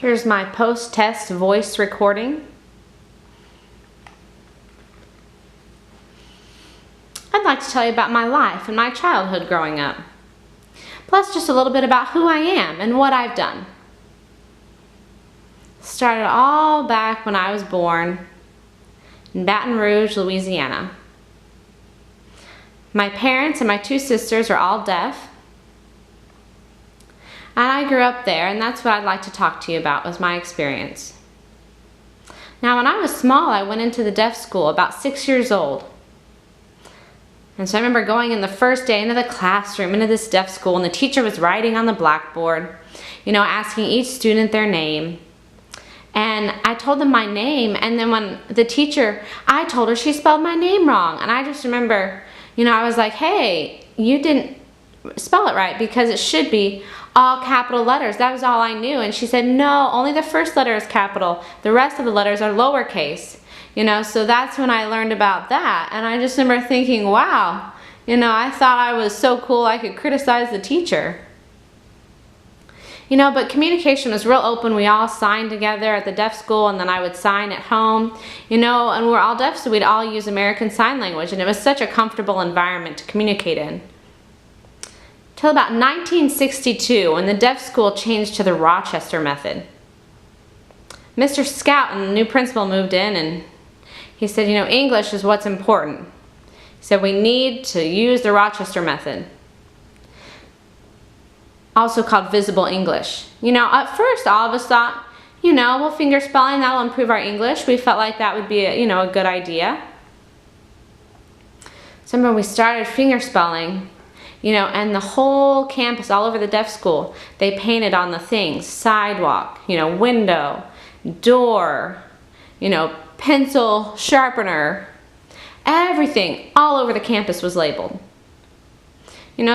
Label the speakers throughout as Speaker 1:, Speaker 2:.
Speaker 1: Here's my post-test voice recording. I'd like to tell you about my life and my childhood growing up, plus just a little bit about who I am and what I've done. Started all back when I was born in Baton Rouge, Louisiana. My parents and my two sisters are all deaf. And I grew up there, and that's what I'd like to talk to you about, was my experience. Now, when I was small, I went into the deaf school, about 6 years old. And so I remember going in the first day into the classroom, into this deaf school, and the teacher was writing on the blackboard, asking each student their name. And I told them my name, and then when the teacher, I told her she spelled my name wrong. And I just remember, I was like, hey, you didn't spell it right, because it should be all capital letters. That was all I knew. And she said, no, only the first letter is capital. The rest of the letters are lowercase. So that's when I learned about that. And I just remember thinking, wow, I thought I was so cool I could criticize the teacher. But communication was real open. We all signed together at the deaf school, and then I would sign at home, and we're all deaf, so we'd all use American Sign Language, and it was such a comfortable environment to communicate in. Till about 1962, when the deaf school changed to the Rochester method. Mr. Scout and the new principal moved in, and he said, English is what's important. He said, we need to use the Rochester method, also called visible English. At first, all of us thought, well, finger spelling, that'll improve our English. We felt like that would be a good idea. So remember, we started finger spelling, and the whole campus, all over the deaf school, they painted on the things: sidewalk, window, door, pencil sharpener, everything all over the campus was labeled.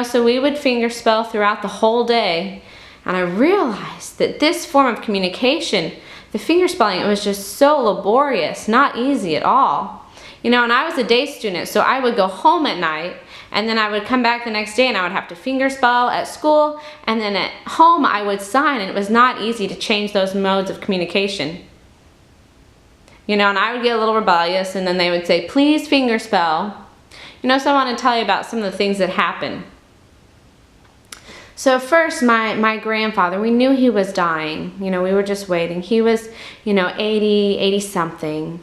Speaker 1: So we would finger spell throughout the whole day, and I realized that this form of communication, the finger spelling, it was just so laborious, not easy at all. And I was a day student, so I would go home at night, and then I would come back the next day and I would have to finger spell at school, and then at home I would sign, and it was not easy to change those modes of communication. And I would get a little rebellious, and then they would say, please finger spell. So I want to tell you about some of the things that happened. So first, my grandfather, we knew he was dying. We were just waiting. He was, 80 something.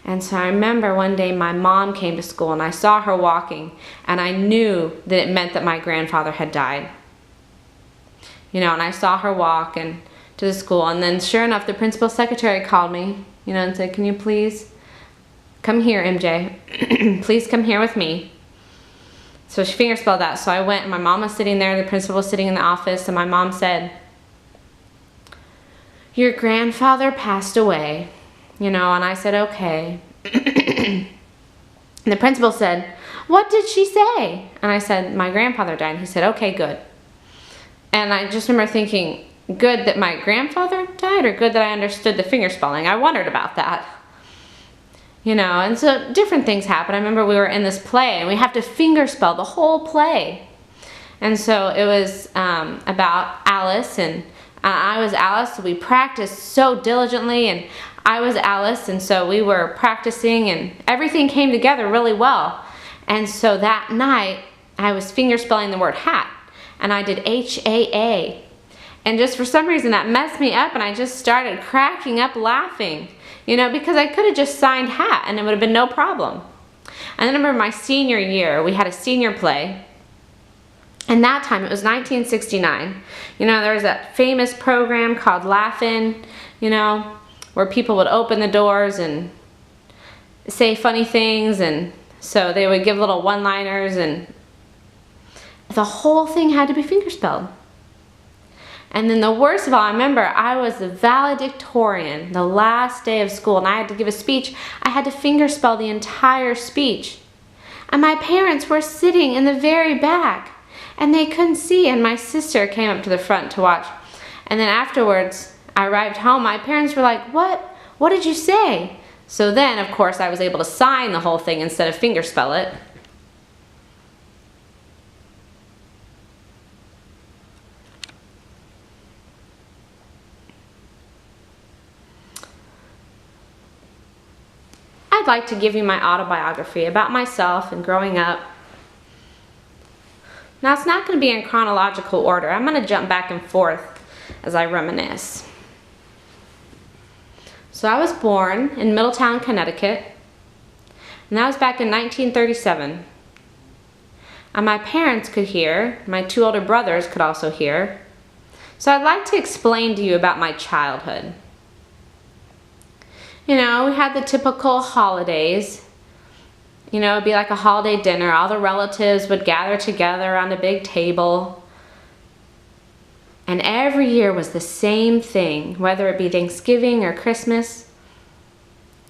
Speaker 1: And so I remember one day my mom came to school, and I saw her walking, and I knew that it meant that my grandfather had died. And I saw her walk to the school, and then sure enough, the principal secretary called me, and said, can you please come here, MJ? Please come here with me. So she fingerspelled that. So I went, and my mom was sitting there, the principal was sitting in the office, and my mom said, your grandfather passed away. And I said, okay. And the principal said, what did she say? And I said, my grandfather died. And he said, okay, good. And I just remember thinking, good that my grandfather died, or good that I understood the finger spelling? I wondered about that. And so different things happened. I remember we were in this play, and we have to finger spell the whole play. And so it was about Alice, and I was Alice, so we practiced so diligently, and I was Alice, and so we were practicing, and everything came together really well. And so that night, I was finger spelling the word hat, and I did H-A-A. And just for some reason, that messed me up, and I just started cracking up laughing, because I could have just signed hat, and it would have been no problem. And then I remember my senior year, we had a senior play. And that time, it was 1969. There was that famous program called Laugh-In, where people would open the doors and say funny things, and so they would give little one-liners, and the whole thing had to be fingerspelled. And then the worst of all, I remember I was the valedictorian the last day of school, and I had to give a speech. I had to fingerspell the entire speech. And my parents were sitting in the very back, and they couldn't see, and my sister came up to the front to watch. And then afterwards, I arrived home, my parents were like, what did you say? So then, of course, I was able to sign the whole thing instead of fingerspell it. I'd like to give you my autobiography about myself and growing up. Now, it's not going to be in chronological order. I'm going to jump back and forth as I reminisce. So I was born in Middletown, Connecticut, and that was back in 1937. And my parents could hear, my 2 older brothers could also hear. So I'd like to explain to you about my childhood. You know, we had the typical holidays. You know, it'd be like a holiday dinner. All the relatives would gather together around a big table. And every year was the same thing, whether it be Thanksgiving or Christmas.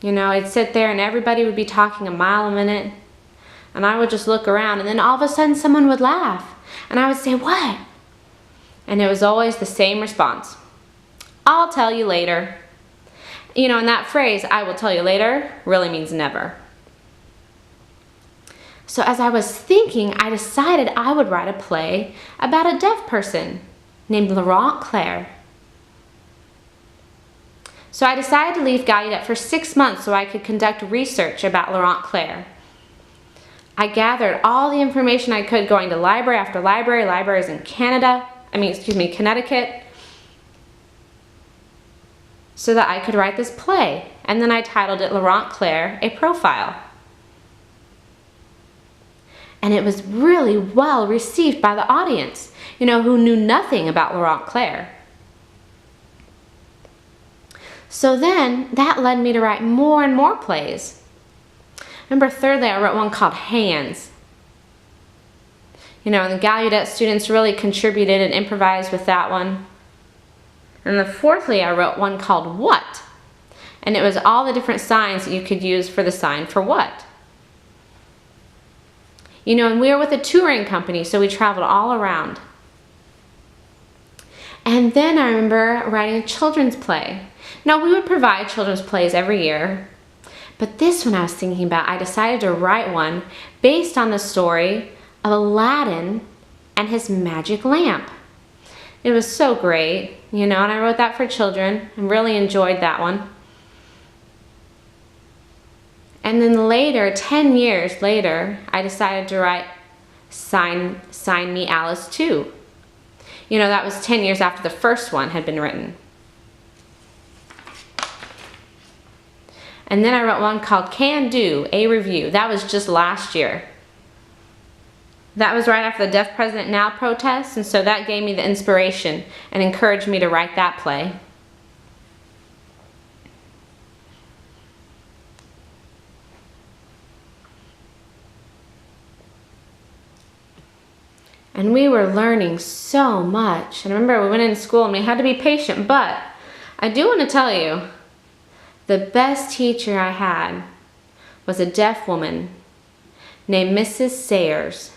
Speaker 1: You know, I'd sit there and everybody would be talking a mile a minute. And I would just look around, and then all of a sudden someone would laugh. And I would say, "What?" And it was always the same response. "I'll tell you later." You know, and that phrase, "I will tell you later," really means never. So as I was thinking, I decided I would write a play about a deaf person named Laurent Clair. So I decided to leave Gallaudet for 6 months so I could conduct research about Laurent Clair. I gathered all the information I could, going to library after library, libraries in Connecticut, so that I could write this play. And then I titled it Laurent Clair, A Profile. And it was really well received by the audience, you know, who knew nothing about Laurent Clair. So then that led me to write more and more plays. Remember, thirdly, I wrote one called Hands. You know, and the Gallaudet students really contributed and improvised with that one. And then fourthly, I wrote one called What? And it was all the different signs that you could use for the sign for what. You know, and we were with a touring company, so we traveled all around. And then I remember writing a children's play. Now, we would provide children's plays every year. But this one I was thinking about, I decided to write one based on the story of Aladdin and his magic lamp. It was so great, you know, and I wrote that for children and really enjoyed that one. And then later, 10 years later, I decided to write Sign Me Alice 2. You know, that was 10 years after the first one had been written. And then I wrote one called Can Do, A Review. That was just last year. That was right after the Deaf President Now protests, and so that gave me the inspiration and encouraged me to write that play. And we were learning so much. And I remember we went into school and we had to be patient, but I do want to tell you, the best teacher I had was a deaf woman named Mrs. Sayers.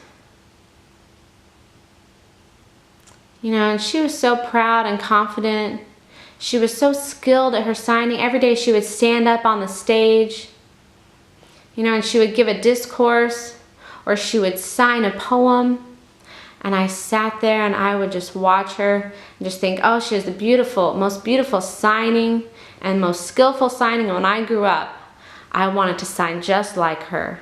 Speaker 1: You know, and she was so proud and confident. She was so skilled at her signing. Every day she would stand up on the stage, you know, and she would give a discourse or she would sign a poem. And I sat there and I would just watch her and just think, oh, she has the most beautiful signing and most skillful signing. And when I grew up, I wanted to sign just like her.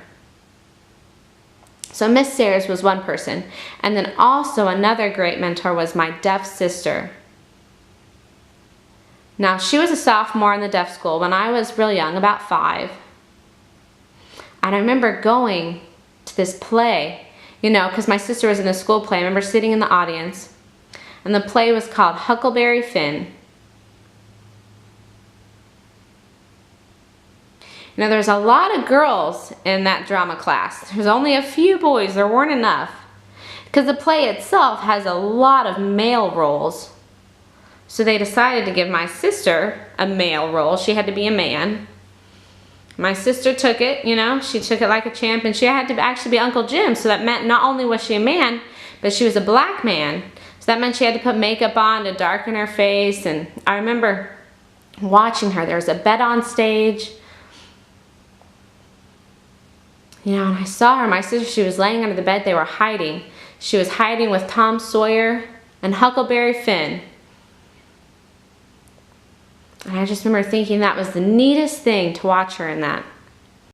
Speaker 1: So Miss Sayers was one person. And then also another great mentor was my deaf sister. Now, she was a sophomore in the deaf school when I was real young, about 5. And I remember going to this play, you know, because my sister was in the school play. I remember sitting in the audience. And the play was called Huckleberry Finn. Now, there's a lot of girls in that drama class. There's only a few boys. There weren't enough. Because the play itself has a lot of male roles. So they decided to give my sister a male role. She had to be a man. My sister took it, you know, she took it like a champ, and she had to actually be Uncle Jim. So that meant not only was she a man, but she was a black man. So that meant she had to put makeup on to darken her face. And I remember watching her. There was a bed on stage. You know, and I saw her, my sister, she was laying under the bed. They were hiding. She was hiding with Tom Sawyer and Huckleberry Finn. And I just remember thinking that was the neatest thing to watch her in that.